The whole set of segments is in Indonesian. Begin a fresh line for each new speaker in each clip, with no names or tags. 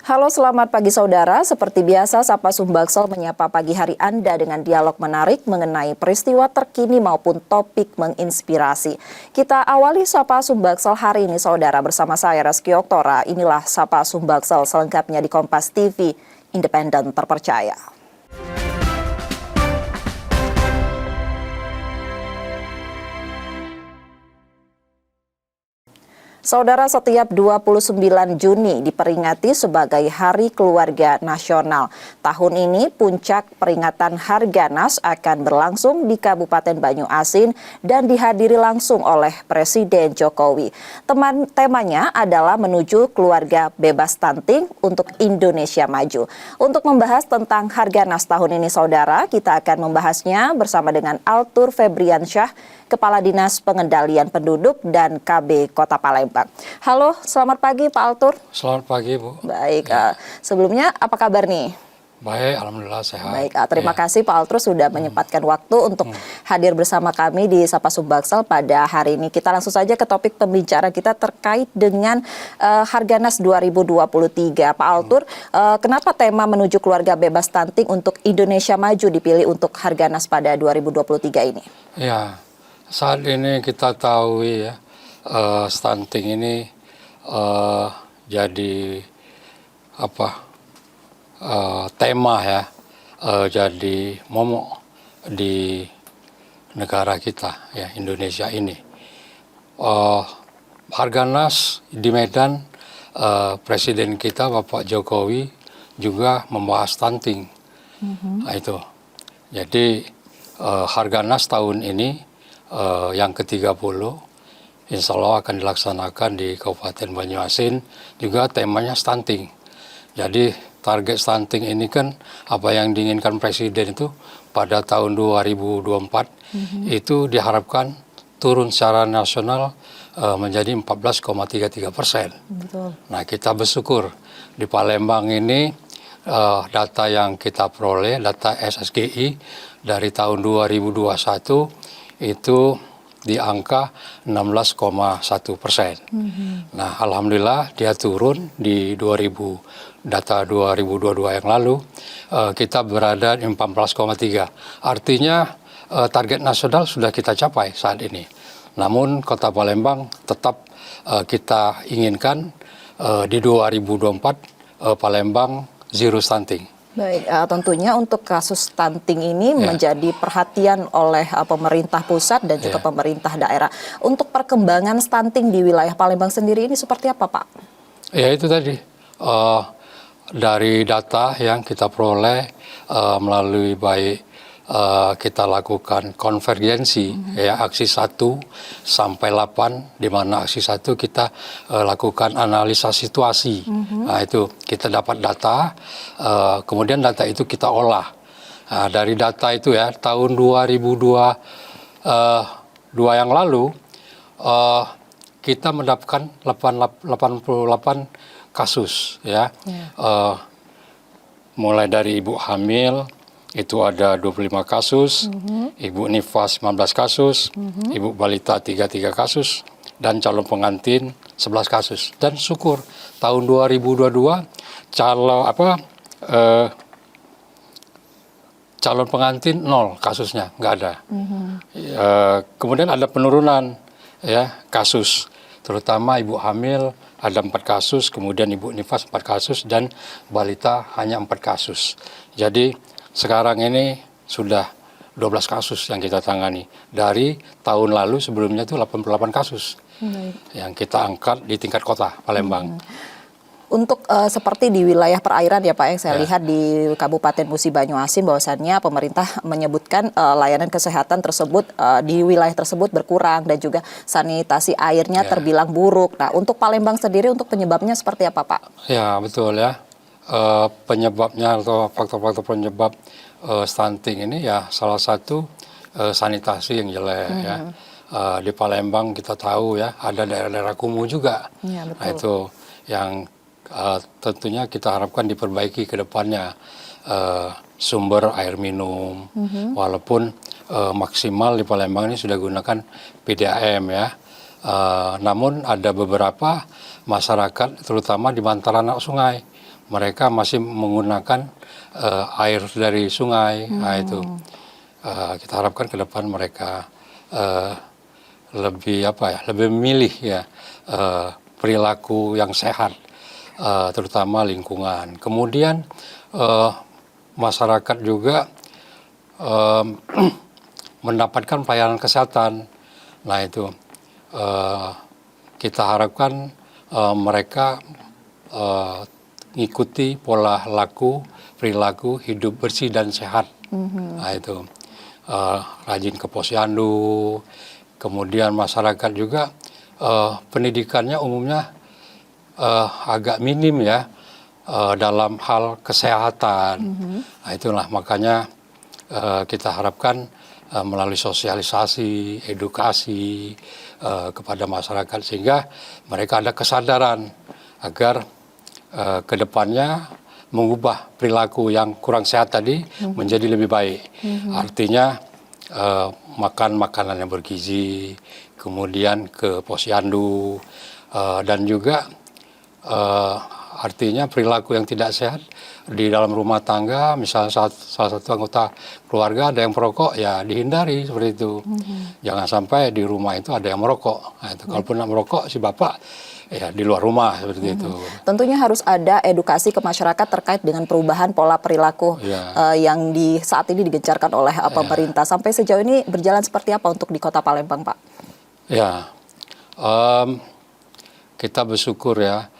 Halo, selamat pagi saudara. Seperti biasa, Sapa Sumbaksel menyapa pagi hari Anda dengan dialog menarik mengenai peristiwa terkini maupun topik menginspirasi. Kita awali Sapa Sumbaksel hari ini saudara bersama saya Reski Oktora. Inilah Sapa Sumbaksel selengkapnya di Kompas TV, independen terpercaya. Saudara, setiap 29 Juni diperingati sebagai Hari Keluarga Nasional. Tahun ini puncak peringatan Harganas akan berlangsung di Kabupaten Banyuasin dan dihadiri langsung oleh Presiden Jokowi. Temanya adalah menuju keluarga bebas stunting untuk Indonesia Maju. Untuk membahas tentang Harganas tahun ini saudara, kita akan membahasnya bersama dengan Altur Febriansyah, Kepala Dinas Pengendalian Penduduk dan KB Kota Palembang. Halo, selamat pagi Pak Altur.
Selamat pagi Bu.
Baik, sebelumnya apa kabar nih?
Baik, alhamdulillah sehat.
Baik, terima kasih Pak Altur sudah menyempatkan waktu untuk hadir bersama kami di Sapa Sumbaksel pada hari ini. Kita langsung saja ke topik pembicaraan kita terkait dengan Harganas 2023. Pak Altur, kenapa tema menuju keluarga bebas stunting untuk Indonesia Maju dipilih untuk Harganas pada 2023 ini?
Ya, saat ini kita tahu ya, stunting ini jadi tema ya, jadi momok di negara kita ya, Indonesia ini. Harganas di Medan, Presiden kita Bapak Jokowi juga membahas stunting. Nah, itu. Jadi Harganas tahun ini yang ke-30 insya Allah akan dilaksanakan di Kabupaten Banyuasin, juga temanya stunting. Jadi target stunting ini kan apa yang diinginkan Presiden itu pada tahun 2024 itu diharapkan turun secara nasional menjadi 14,33%. Nah, kita bersyukur di Palembang ini data yang kita peroleh, data SSGI dari tahun 2021 itu di angka 16,1%. Nah, alhamdulillah dia turun di data 2022 yang lalu, kita berada di 14,3. Artinya target nasional sudah kita capai saat ini. Namun Kota Palembang tetap kita inginkan di 2024 Palembang zero stunting.
Baik, tentunya untuk kasus stunting ini menjadi perhatian oleh pemerintah pusat dan juga pemerintah daerah. Untuk perkembangan stunting di wilayah Palembang sendiri ini seperti apa, Pak? Ya, itu tadi.
Dari data yang kita peroleh melalui baik kita lakukan konvergensi ya, aksi 1 sampai 8, di mana aksi 1 kita lakukan analisa situasi. Nah, itu kita dapat data, kemudian data itu kita olah. Nah, dari data itu ya, tahun 2022 yang lalu kita mendapatkan 88 kasus ya. Mulai dari ibu hamil itu ada 25 kasus, ibu nifas 19 kasus, ibu balita 33 kasus, dan calon pengantin 11 kasus. Dan syukur tahun 2022 calon pengantin 0 kasusnya, nggak ada. Kemudian ada penurunan ya kasus, terutama ibu hamil ada 4 kasus, kemudian ibu nifas 4 kasus, dan balita hanya 4 kasus. Jadi sekarang ini sudah 12 kasus yang kita tangani. Dari tahun lalu sebelumnya itu 88 kasus yang kita angkat di tingkat kota Palembang.
Untuk seperti di wilayah perairan ya Pak, yang saya lihat di Kabupaten Musi Banyuasin bahwasannya pemerintah menyebutkan layanan kesehatan tersebut di wilayah tersebut berkurang dan juga sanitasi airnya terbilang buruk. Nah, untuk Palembang sendiri untuk penyebabnya seperti apa Pak? Ya, betul ya. Penyebabnya atau faktor-faktor penyebab stunting ini ya salah satu sanitasi yang jelek ya. Di Palembang kita tahu ya ada daerah-daerah kumuh juga. Ya, betul. Nah, itu yang tentunya kita harapkan diperbaiki ke depannya, sumber air minum, walaupun maksimal di Palembang ini sudah gunakan PDAM ya. Namun ada beberapa masyarakat terutama di bantaran sungai
mereka masih menggunakan air dari sungai. Nah, itu kita harapkan ke depan mereka lebih lebih memilih ya perilaku yang sehat, terutama lingkungan. Kemudian masyarakat juga mendapatkan pelayanan kesehatan. Nah, itu kita harapkan mereka ngikuti pola perilaku hidup bersih dan sehat. Nah, itu rajin ke posyandu. Kemudian masyarakat juga pendidikannya umumnya agak minim ya dalam hal kesehatan. Nah, itulah makanya kita harapkan melalui sosialisasi, edukasi kepada masyarakat sehingga mereka ada kesadaran agar kedepannya mengubah perilaku yang kurang sehat tadi menjadi lebih baik. Artinya makan makanan yang bergizi, kemudian ke posyandu, dan juga artinya perilaku yang tidak sehat di dalam rumah tangga, misalnya salah satu anggota keluarga ada yang merokok, ya dihindari seperti itu. Jangan sampai di rumah itu ada yang merokok. Nah, itu kalaupun merokok si bapak ya di luar rumah seperti itu.
Tentunya harus ada edukasi ke masyarakat terkait dengan perubahan pola perilaku yang saat ini digencarkan oleh pemerintah. Sampai sejauh ini berjalan seperti apa untuk di Kota Palembang, Pak? Ya,
kita bersyukur ya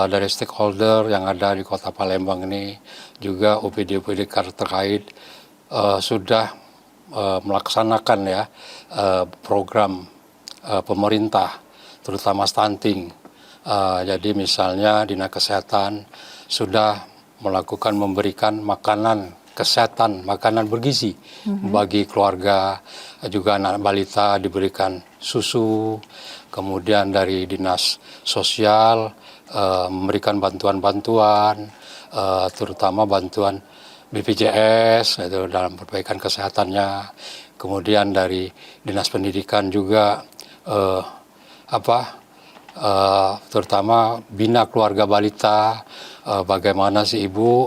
dari stakeholder yang ada di Kota Palembang ini, juga OPD-OPD terkait sudah melaksanakan ya program pemerintah, terutama stunting. Jadi misalnya Dinas Kesehatan sudah memberikan makanan kesehatan, makanan bergizi bagi keluarga, juga anak balita diberikan susu. Kemudian dari Dinas Sosial memberikan bantuan-bantuan, terutama bantuan BPJS itu dalam perbaikan kesehatannya. Kemudian dari Dinas Pendidikan juga terutama bina keluarga balita, bagaimana si ibu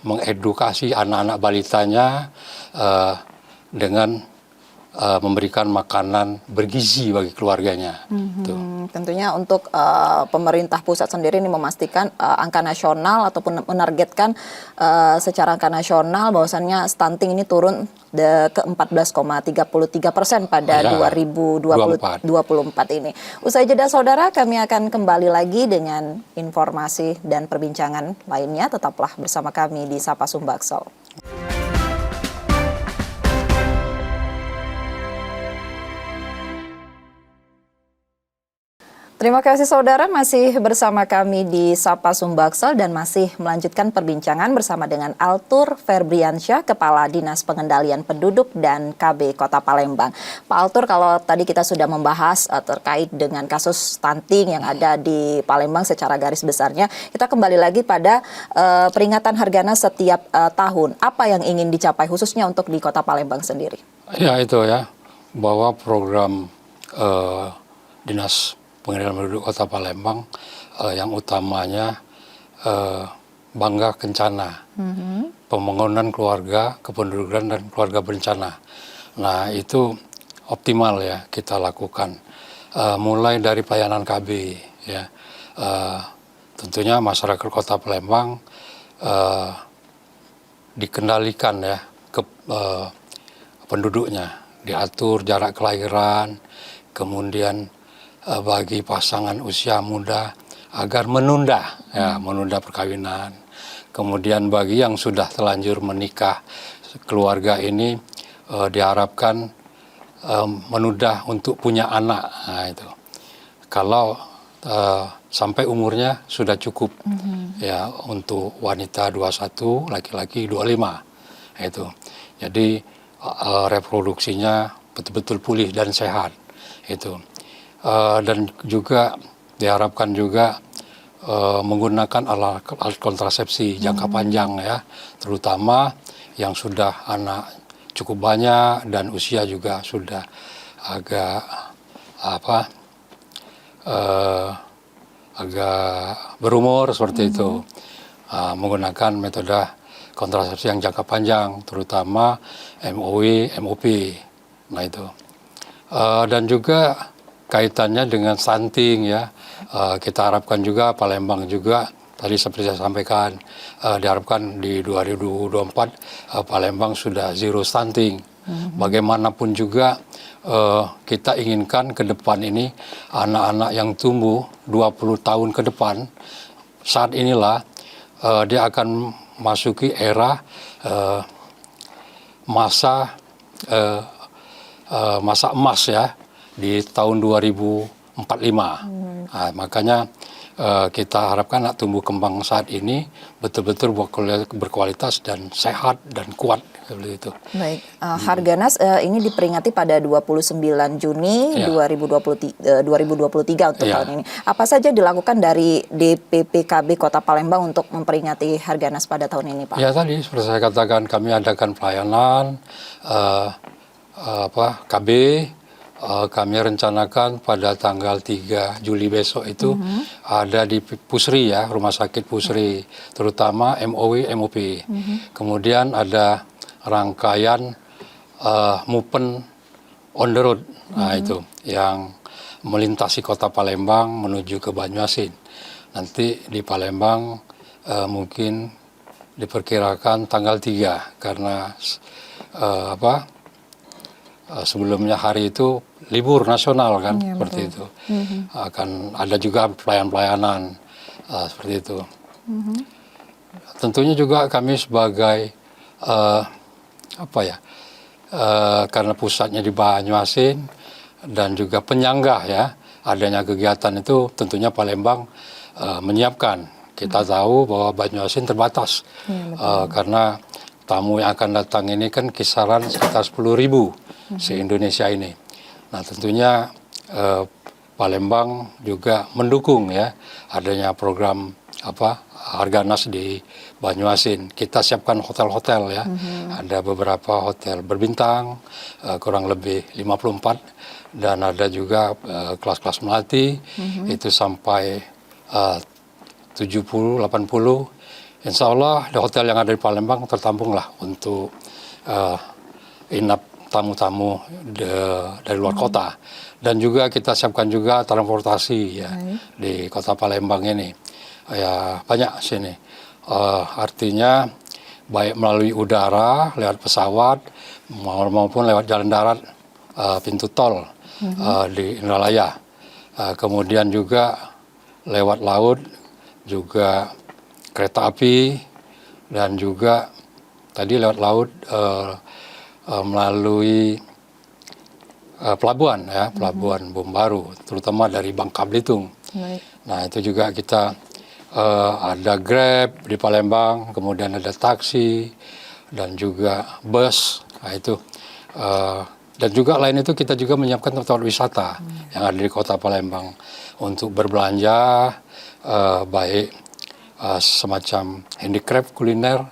mengedukasi anak-anak balitanya dengan memberikan makanan bergizi bagi keluarganya.
Tentunya untuk pemerintah pusat sendiri ini memastikan angka nasional ataupun menargetkan secara angka nasional bahwasannya stunting ini turun ke 14,33% pada 2024 ini. Usai jeda saudara, kami akan kembali lagi dengan informasi dan perbincangan lainnya. Tetaplah bersama kami di Sapa Sumbaksol. Terima kasih saudara, masih bersama kami di Sapa Sumbaksol dan masih melanjutkan perbincangan bersama dengan Altur Febriansyah, Kepala Dinas Pengendalian Penduduk dan KB Kota Palembang. Pak Altur, kalau tadi kita sudah membahas terkait dengan kasus stunting yang ada di Palembang secara garis besarnya, kita kembali lagi pada peringatan Harganas setiap tahun. Apa yang ingin dicapai khususnya untuk di Kota Palembang sendiri?
Ya itu ya, bahwa program Dinas Pengendalian Penduduk Kota Palembang yang utamanya Bangga Kencana, pembangunan keluarga, kependudukan dan keluarga berencana. Nah itu optimal ya kita lakukan, mulai dari pelayanan KB ya, tentunya masyarakat Kota Palembang dikendalikan ya penduduknya, diatur jarak kelahiran, kemudian bagi pasangan usia muda agar menunda perkawinan. Kemudian bagi yang sudah terlanjur menikah, keluarga ini diharapkan menunda untuk punya anak. Nah, itu kalau sampai umurnya sudah cukup ya, untuk wanita 21, laki-laki 25. Itu jadi reproduksinya betul-betul pulih dan sehat itu. Dan juga diharapkan juga menggunakan alat kontrasepsi jangka panjang ya, terutama yang sudah anak cukup banyak dan usia juga sudah agak agak berumur seperti itu. menggunakan metode kontrasepsi yang jangka panjang, terutama MOW, MOP. Nah itu. Dan juga kaitannya dengan stunting ya, kita harapkan juga Palembang juga tadi seperti saya sampaikan, diharapkan di 2024 Palembang sudah zero stunting. Bagaimanapun juga kita inginkan ke depan ini anak-anak yang tumbuh 20 tahun ke depan, saat inilah dia akan masuki era masa emas ya di tahun 2045. Nah, makanya kita harapkan anak tumbuh kembang saat ini betul-betul berkualitas dan sehat dan kuat seperti itu.
Baik, Harganas ini diperingati pada 29 Juni 2023 untuk tahun ini. Apa saja dilakukan dari DPPKB Kota Palembang untuk memperingati Harganas pada tahun ini, Pak?
Ya tadi seperti saya katakan, kami adakan pelayanan KB. Kami rencanakan pada tanggal 3 Juli besok itu ada di Pusri ya, Rumah Sakit Pusri, terutama MOW, MOP. Kemudian ada rangkaian Movement on the Road, nah itu yang melintasi kota Palembang menuju ke Banyuasin. Nanti di Palembang mungkin diperkirakan tanggal 3 karena sebelumnya hari itu libur nasional kan, seperti itu. Akan ada juga pelayanan seperti itu. Tentunya juga kami sebagai karena pusatnya di Banyuasin dan juga penyangga ya, adanya kegiatan itu tentunya Palembang menyiapkan. Kita tahu bahwa Banyuasin terbatas karena tamu yang akan datang ini kan kisaran sekitar 10.000 se-Indonesia ini. Nah tentunya Palembang juga mendukung ya adanya program Harganas di Banyuasin. Kita siapkan hotel-hotel ya. Ada beberapa hotel berbintang, kurang lebih 54, dan ada juga kelas-kelas melati itu sampai 70, 80. Insya Allah di hotel yang ada di Palembang tertampung lah untuk inap tamu-tamu dari luar kota. Dan juga kita siapkan juga transportasi ya di kota Palembang ini. Ya banyak sini. Artinya baik melalui udara, lewat pesawat, maupun lewat jalan darat, pintu tol di Indralaya. Kemudian juga lewat laut, juga kereta api, dan juga tadi lewat laut melalui pelabuhan ya, pelabuhan Bombaru, terutama dari Bangka Belitung. Nah itu juga kita ada Grab di Palembang, kemudian ada taksi dan juga bus. Nah itu dan juga lain itu kita juga menyiapkan tempat wisata yang ada di kota Palembang untuk berbelanja, baik semacam handicraft, kuliner,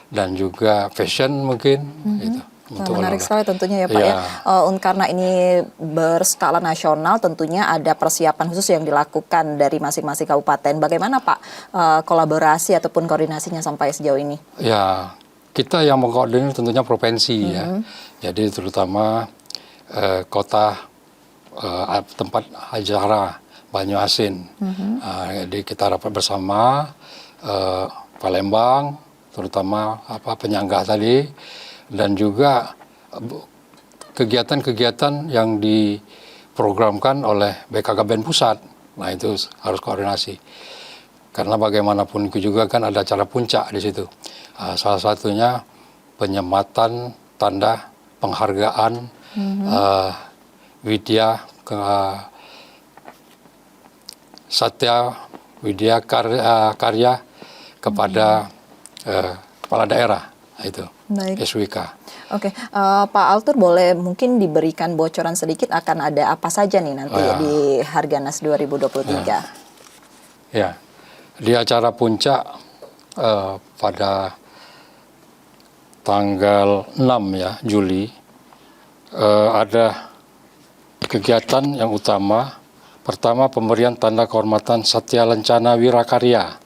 dan juga fashion mungkin gitu.
Menarik sekali tentunya ya Pak ya. Karena ini berskala nasional, tentunya ada persiapan khusus yang dilakukan dari masing-masing kabupaten. Bagaimana Pak kolaborasi ataupun koordinasinya sampai sejauh ini? Ya,
kita yang mengkoordinir tentunya provinsi ya. Jadi terutama kota tempat acara Banyuasin. Jadi kita rapat bersama Palembang, terutama penyangga tadi. Dan juga kegiatan-kegiatan yang diprogramkan oleh BKKBN Pusat. Nah itu harus koordinasi. Karena bagaimanapun juga kan ada acara puncak di situ. Salah satunya penyematan tanda penghargaan Satya Widya Karya kepada kepala daerah. Nah, itu.
Baik.
SWK.
Oke, Pak Altur boleh mungkin diberikan bocoran sedikit akan ada apa saja nih nanti di Harganas 2023?
Ya, di acara puncak pada tanggal 6 ya Juli ada kegiatan yang utama. Pertama pemberian tanda kehormatan Satya Lencana Wirakarya.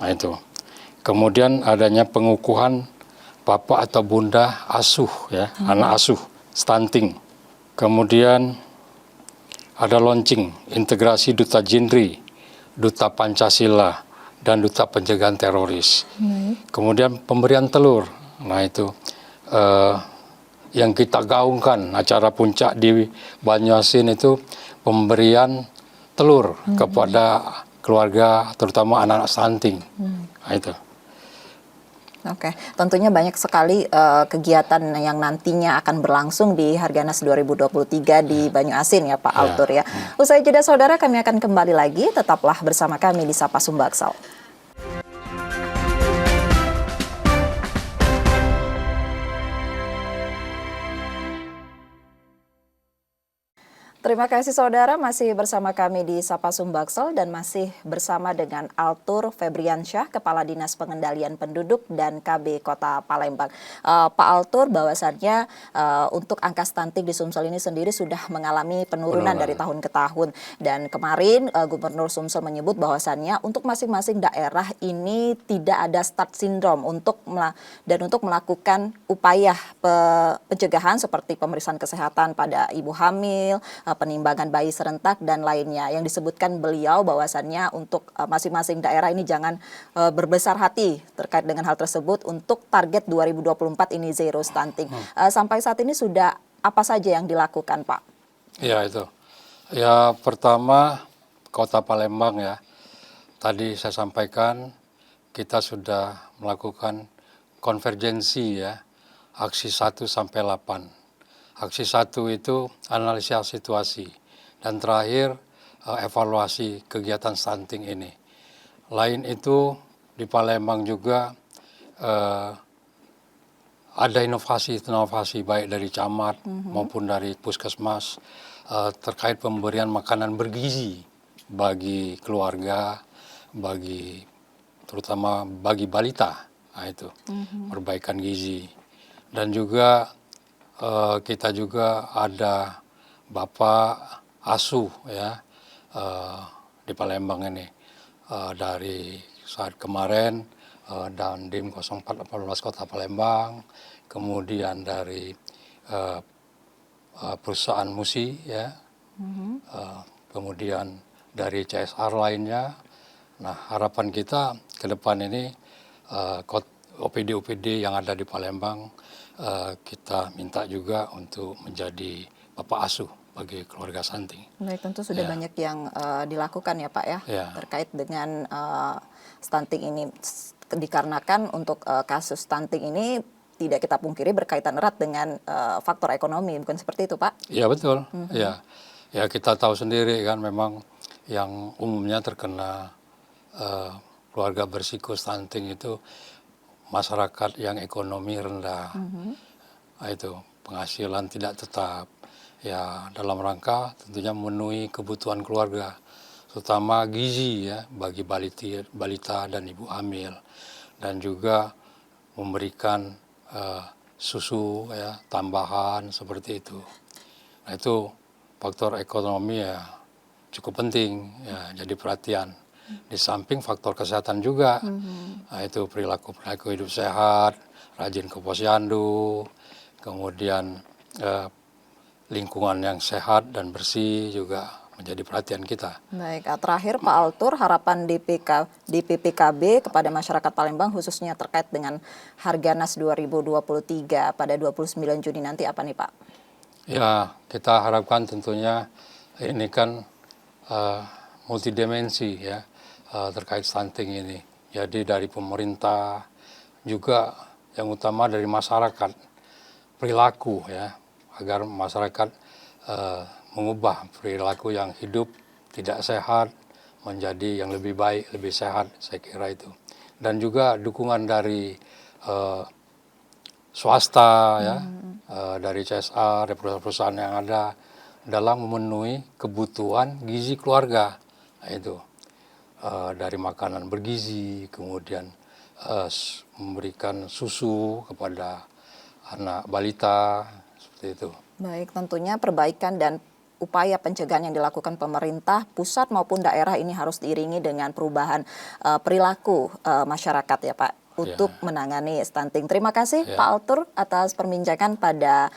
Nah itu. Kemudian adanya pengukuhan bapak atau bunda asuh ya, anak asuh, stunting. Kemudian ada launching integrasi duta Jinri, duta Pancasila, dan duta pencegahan teroris. Kemudian pemberian telur. Nah itu yang kita gaungkan acara puncak di Banyuasin itu pemberian telur kepada keluarga terutama anak-anak stunting. Nah itu.
Oke, tentunya banyak sekali kegiatan yang nantinya akan berlangsung di Harganas 2023 di Banyuasin ya Pak Altur ya. Usai jeda saudara, kami akan kembali lagi, tetaplah bersama kami di Sapa Sumbaksal. Terima kasih saudara, masih bersama kami di Sapa Sumbaksel dan masih bersama dengan Altur Febriansyah, Kepala Dinas Pengendalian Penduduk dan KB Kota Palembang. Pak Altur, bahwasannya untuk angka stunting di Sumsel ini sendiri sudah mengalami penurunan dari tahun ke tahun. Dan kemarin Gubernur Sumsel menyebut bahwasannya untuk masing-masing daerah ini tidak ada start syndrome untuk melakukan upaya pencegahan seperti pemeriksaan kesehatan pada ibu hamil, penimbangan bayi serentak dan lainnya. Yang disebutkan beliau bahwasannya untuk masing-masing daerah ini jangan berbesar hati terkait dengan hal tersebut untuk target 2024 ini zero stunting. Sampai saat ini sudah apa saja yang dilakukan, Pak?
Ya itu. Ya pertama Kota Palembang ya. Tadi saya sampaikan kita sudah melakukan konvergensi ya. Aksi 1 sampai 8. Aksi 1 itu analisa situasi dan terakhir evaluasi kegiatan stunting ini. Lain itu di Palembang juga ada inovasi baik dari camat maupun dari puskesmas terkait pemberian makanan bergizi bagi keluarga, terutama bagi balita. Nah itu perbaikan gizi. Dan juga kita juga ada Bapak Asuh ya di Palembang ini dari saat kemarin Dandim 0418 Kota Palembang, kemudian dari perusahaan Musi ya, kemudian dari CSR lainnya. Nah harapan kita ke depan ini OPD-OPD yang ada di Palembang kita minta juga untuk menjadi Bapak Asuh bagi keluarga stunting.
Baik, tentu sudah banyak yang dilakukan ya Pak ya, terkait dengan stunting ini. Dikarenakan untuk kasus stunting ini tidak kita pungkiri berkaitan erat dengan faktor ekonomi, bukan seperti itu Pak?
Iya betul, ya kita tahu sendiri kan memang yang umumnya terkena keluarga berisiko stunting itu masyarakat yang ekonomi rendah, nah, itu penghasilan tidak tetap, ya dalam rangka tentunya memenuhi kebutuhan keluarga, terutama gizi ya bagi balita dan ibu hamil, dan juga memberikan susu ya tambahan seperti itu. Nah itu faktor ekonomi ya cukup penting ya jadi perhatian. Di samping faktor kesehatan juga, nah itu perilaku hidup sehat, rajin ke posyandu, kemudian lingkungan yang sehat dan bersih juga menjadi perhatian kita.
Baik, terakhir Pak Altur, harapan DPPKB kepada masyarakat Palembang khususnya terkait dengan Harganas 2023 pada 29 Juni nanti apa nih Pak?
Ya, kita harapkan tentunya ini kan multidimensi ya terkait stunting ini. Jadi dari pemerintah juga yang utama dari masyarakat perilaku ya agar masyarakat mengubah perilaku yang hidup tidak sehat menjadi yang lebih baik, lebih sehat, saya kira itu. Dan juga dukungan dari swasta ya, dari CSR, dari perusahaan-perusahaan yang ada dalam memenuhi kebutuhan gizi keluarga. Nah, itu dari makanan bergizi, kemudian memberikan susu kepada anak balita, seperti itu.
Baik, tentunya perbaikan dan upaya pencegahan yang dilakukan pemerintah pusat maupun daerah ini harus diiringi dengan perubahan perilaku masyarakat ya Pak, untuk menangani stunting. Terima kasih Pak Altur atas perbincangan pada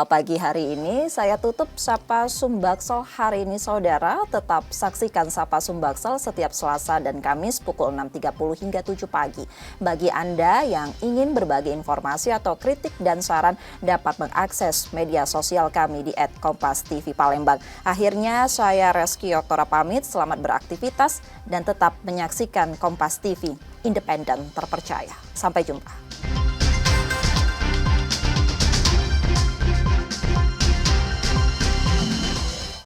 pagi hari ini. Saya tutup Sapa Sumbaksel hari ini saudara. Tetap saksikan Sapa Sumbaksel setiap Selasa dan Kamis pukul 6.30 hingga 7 pagi. Bagi Anda yang ingin berbagi informasi atau kritik dan saran dapat mengakses media sosial kami di @kompas.tv Palembang. Akhirnya saya Reski Oktora pamit, selamat beraktivitas dan tetap menyaksikan Kompas TV, independen terpercaya. Sampai jumpa.